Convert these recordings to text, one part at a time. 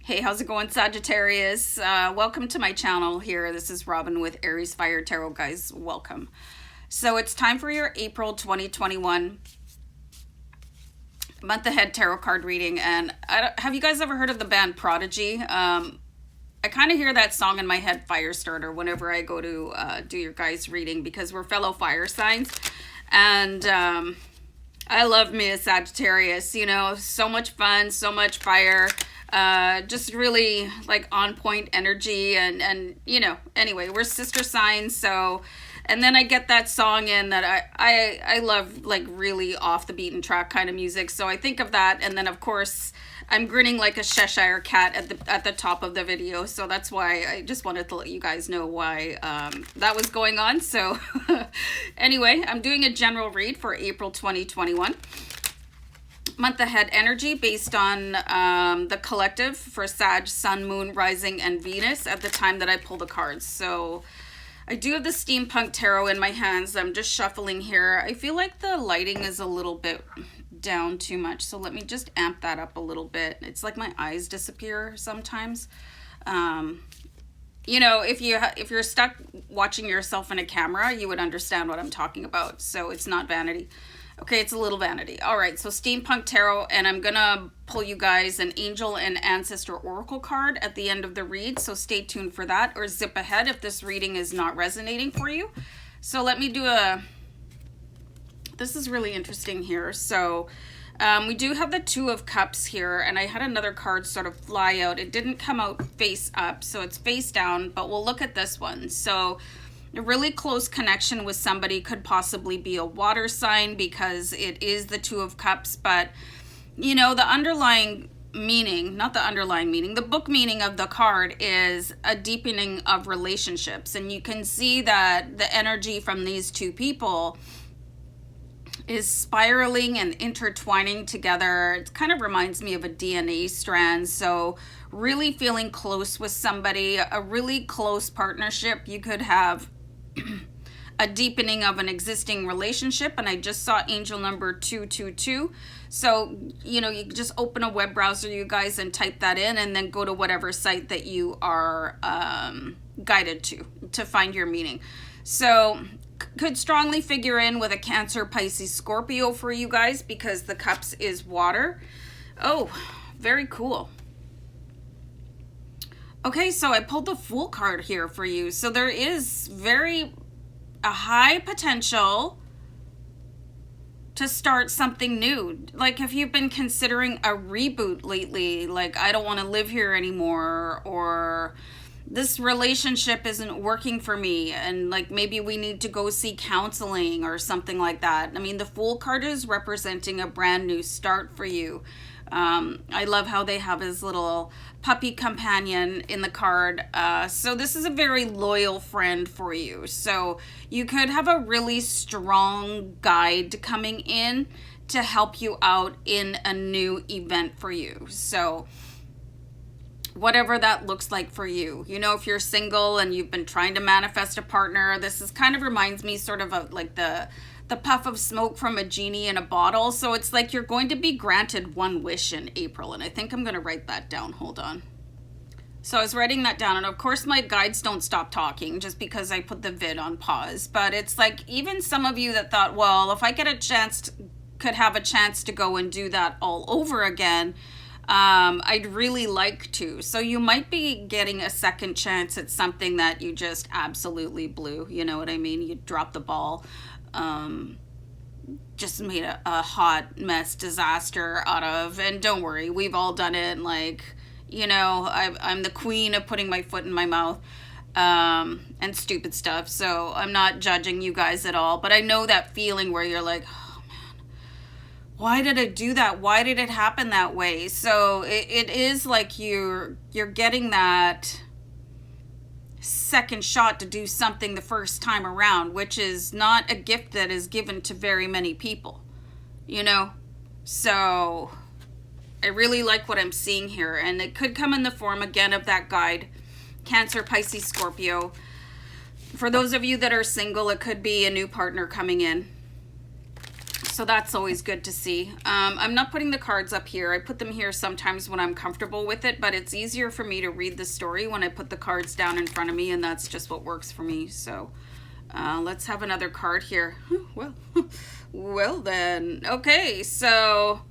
Hey, how's it going, Sagittarius? Welcome to my channel here. This is Robin with AriesFireTarot, guys. Welcome. So it's time for your April 2021 month ahead tarot card reading. And have you guys ever heard of the band Prodigy? I kind of hear that song in my head, Firestarter, whenever I go to do your guys' reading, because we're fellow fire signs. And I love me a Sagittarius, you know, so much fun, so much fire. Just really like on point energy and you know, anyway, we're sister signs. So, and then I get that song in that I love, like really off the beaten track kind of music. So I think of that. And then of course I'm grinning like a Cheshire cat at the top of the video. So that's why I just wanted to let you guys know why that was going on. So anyway, I'm doing a general read for April 2021. Month ahead energy based on the collective for Sag, Sun, Moon, Rising, and Venus at the time that I pull the cards. So I do have the Steampunk Tarot in my hands. I'm just shuffling here. I feel like the lighting is a little bit down too much, so let me just amp that up a little bit. It's like my eyes disappear sometimes. You know, if you're stuck watching yourself in a camera, you would understand what I'm talking about. So it's not vanity. Okay, it's a little vanity. All right, so Steampunk Tarot, and I'm gonna pull you guys an Angel and Ancestor Oracle card at the end of the read, so stay tuned for that, or zip ahead if this reading is not resonating for you. So let me do this is really interesting here. So we do have the Two of Cups here, and I had another card sort of fly out. It didn't come out face up, so it's face down, but we'll look at this one. So a really close connection with somebody could possibly be a water sign because it is the Two of Cups, but you know, the underlying meaning, not the underlying meaning, the book meaning of the card is a deepening of relationships. And you can see that the energy from these two people is spiraling and intertwining together. It kind of reminds me of a DNA strand. So really feeling close with somebody, a really close partnership. You could have a deepening of an existing relationship, and I just saw angel number 222. So you know, you just open a web browser, you guys, and type that in, and then go to whatever site that you are guided to find your meaning. So could strongly figure in with a Cancer, Pisces, Scorpio for you guys, because the cups is water. Oh, very cool. Okay, so I pulled the Fool card here for you. So there is a high potential to start something new. Like if you've been considering a reboot lately, like I don't want to live here anymore, or this relationship isn't working for me, and like maybe we need to go see counseling or something like that. I mean, the Fool card is representing a brand new start for you. I love how they have his little puppy companion in the card. So this is a very loyal friend for you. So you could have a really strong guide coming in to help you out in a new event for you. So whatever that looks like for you. You know, if you're single and you've been trying to manifest a partner, this is kind of reminds me sort of like the puff of smoke from a genie in a bottle. So it's like you're going to be granted one wish in April. And I think I'm going to write that down. Hold on. So I was writing that down. And of course, my guides don't stop talking just because I put the vid on pause. But it's like even some of you that thought, well, if I get a chance, could have a chance to go and do that all over again, I'd really like to. So you might be getting a second chance at something that you just absolutely blew. You know what I mean? You dropped the ball. Just made a hot mess disaster out of, and don't worry, we've all done it. And like, you know, I'm the queen of putting my foot in my mouth and stupid stuff, so I'm not judging you guys at all, but I know that feeling where you're like, oh man, why did I do that? Why did it happen that way? So it is like you're getting that second shot to do something the first time around, which is not a gift that is given to very many people, you know. So I really like what I'm seeing here, and it could come in the form again of that guide, Cancer, Pisces, Scorpio. For those of you that are single, it could be a new partner coming in. So that's always good to see. I'm not putting the cards up here. I put them here sometimes when I'm comfortable with it, but it's easier for me to read the story when I put the cards down in front of me, and that's just what works for me. So let's have another card here. Well then. Okay, so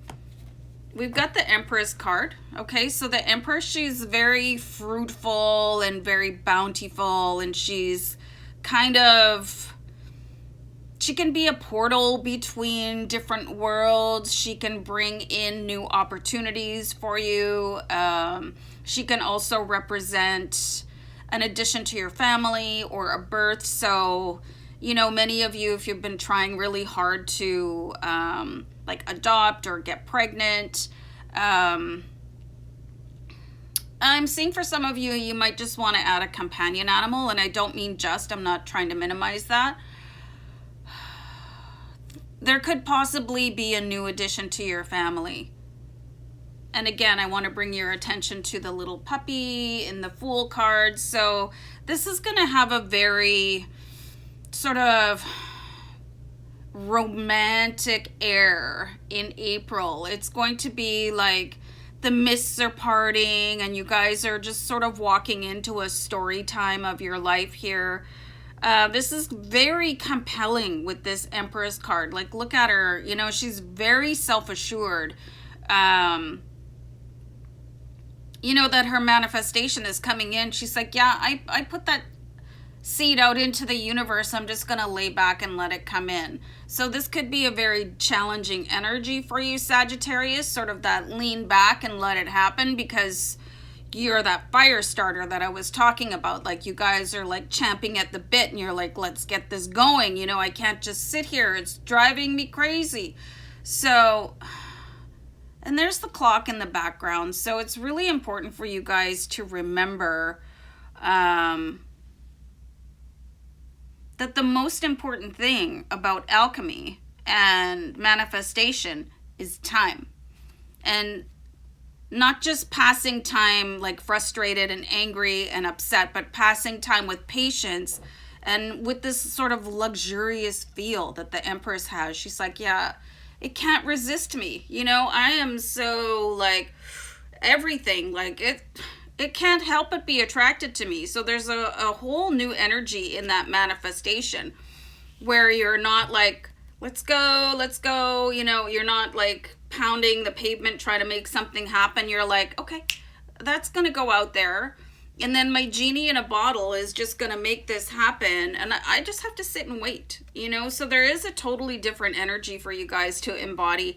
we've got the Empress card. Okay, so the Empress, she's very fruitful and very bountiful, and she's kind of... She can be a portal between different worlds. She can bring in new opportunities for you. She can also represent an addition to your family or a birth. So, you know, many of you, if you've been trying really hard to like adopt or get pregnant, I'm seeing for some of you, you might just want to add a companion animal. And I don't mean just, I'm not trying to minimize that. There could possibly be a new addition to your family. And again, I want to bring your attention to the little puppy in the Fool card. So this is going to have a very sort of romantic air in April. It's going to be like the mists are parting and you guys are just sort of walking into a story time of your life here. This is very compelling with this Empress card. Like, look at her. You know, she's very self-assured. You know, that her manifestation is coming in. She's like, yeah, I put that seed out into the universe. I'm just going to lay back and let it come in. So this could be a very challenging energy for you, Sagittarius. Sort of that lean back and let it happen, because you're that fire starter that I was talking about. Like, you guys are like champing at the bit and you're like, let's get this going. You know, I can't just sit here. It's driving me crazy. So, and there's the clock in the background. So it's really important for you guys to remember that the most important thing about alchemy and manifestation is time. And not just passing time like frustrated and angry and upset, but passing time with patience and with this sort of luxurious feel that the Empress has. She's like, yeah, it can't resist me. You know, I am so like everything, like it can't help but be attracted to me. So there's a whole new energy in that manifestation where you're not like, let's go, you know, you're not like pounding the pavement trying to make something happen. You're like, okay, that's gonna go out there, and then my genie in a bottle is just gonna make this happen, and I just have to sit and wait, you know. So there is a totally different energy for you guys to embody,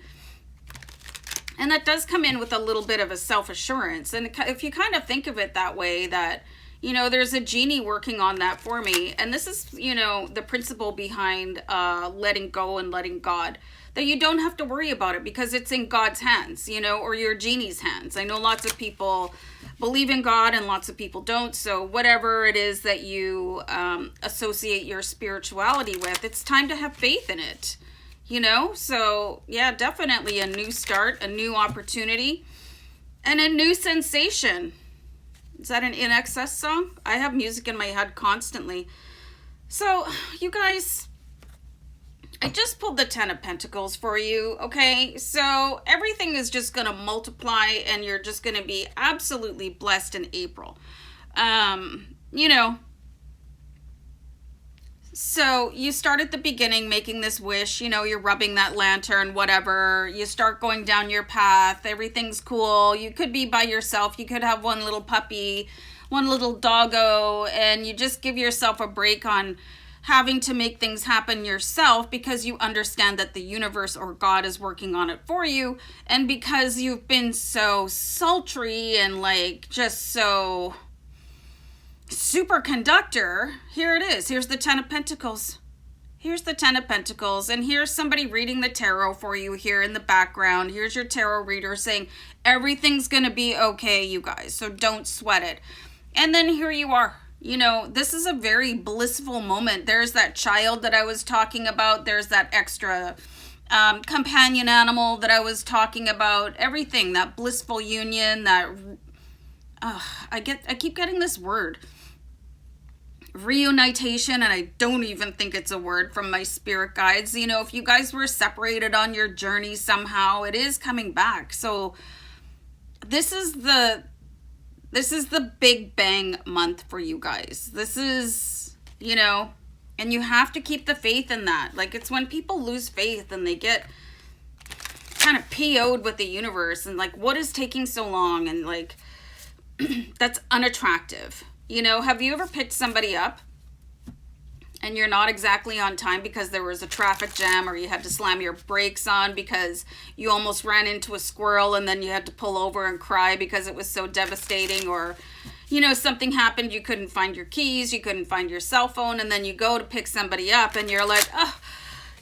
and that does come in with a little bit of a self-assurance. And if you kind of think of it that way, that, you know, there's a genie working on that for me, and this is, you know, the principle behind letting go and letting God, that you don't have to worry about it because it's in God's hands, you know, or your genie's hands. I know lots of people believe in God and lots of people don't. So whatever it is that you associate your spirituality with, it's time to have faith in it, you know. So yeah, definitely a new start, a new opportunity, and a new sensation. Is that an In Excess song? I have music in my head constantly. So you guys, I just pulled the 10 of Pentacles for you, okay? So everything is just going to multiply and you're just going to be absolutely blessed in April. You know, so you start at the beginning making this wish, you know, you're rubbing that lantern, whatever. You start going down your path. Everything's cool. You could be by yourself. You could have one little puppy, one little doggo, and you just give yourself a break on having to make things happen yourself, because you understand that the universe or God is working on it for you, and because you've been so sultry and like just so superconductor. Here it is. Here's the 10 of Pentacles. Here's the 10 of Pentacles, and here's somebody reading the tarot for you here in the background. Here's your tarot reader saying everything's gonna be okay, you guys, so don't sweat it. And then here you are. You know, this is a very blissful moment. There's that child that I was talking about. There's that extra companion animal that I was talking about. Everything, that blissful union, that I keep getting this word. reunitation, and I don't even think it's a word from my spirit guides. You know, if you guys were separated on your journey somehow, it is coming back. So this is the big bang month for you guys. This is, you know, and you have to keep the faith in that. Like, it's when people lose faith and they get kind of PO'd with the universe and like, what is taking so long? And like, that's unattractive. You know, have you ever picked somebody up and you're not exactly on time because there was a traffic jam, or you had to slam your brakes on because you almost ran into a squirrel and then you had to pull over and cry because it was so devastating? Or, you know, something happened, you couldn't find your keys, you couldn't find your cell phone, and then you go to pick somebody up and you're like, oh,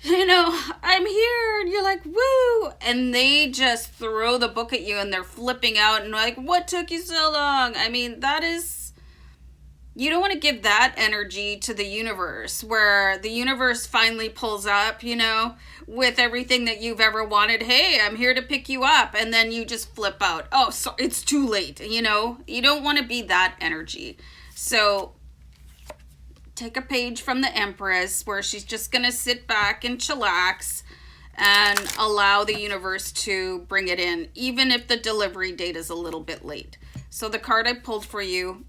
you know, I'm here. And you're like, woo. And they just throw the book at you and they're flipping out and like, what took you so long? I mean, that is, you don't want to give that energy to the universe, where the universe finally pulls up, you know, with everything that you've ever wanted. Hey, I'm here to pick you up. And then you just flip out. Oh, so it's too late. You know, you don't want to be that energy. So take a page from the Empress, where she's just going to sit back and chillax and allow the universe to bring it in, even if the delivery date is a little bit late. So the card I pulled for you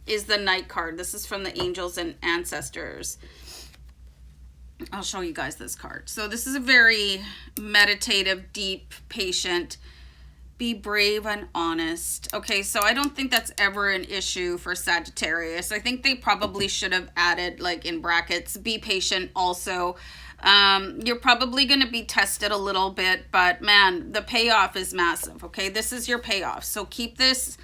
is the Knight card. This is from the Angels and Ancestors. I'll show you guys this card. So this is a very meditative, deep, patient, be brave and honest. Okay, so I don't think that's ever an issue for Sagittarius. I think they probably should have added, like, in brackets, be patient also. You're probably going to be tested a little bit, but man, the payoff is massive. Okay, this is your payoff. So keep this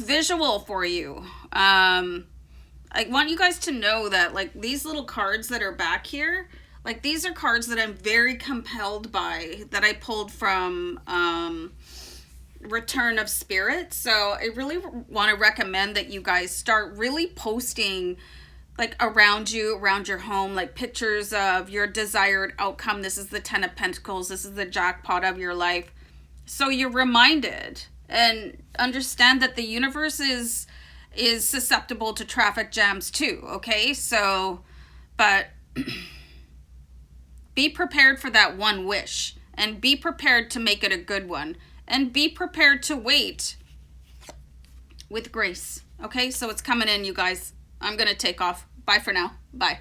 visual for you. I want you guys to know that, like, these little cards that are back here, like, these are cards that I'm very compelled by, that I pulled from Return of Spirit. So I really want to recommend that you guys start really posting, like, around you, around your home, like, pictures of your desired outcome. This is the 10 of Pentacles. This is the jackpot of your life. So you're reminded, and understand that the universe is susceptible to traffic jams too. Okay, so, but be prepared for that one wish, and be prepared to make it a good one, and be prepared to wait with grace. Okay, so it's coming in, you guys. I'm gonna take off. Bye for now. Bye.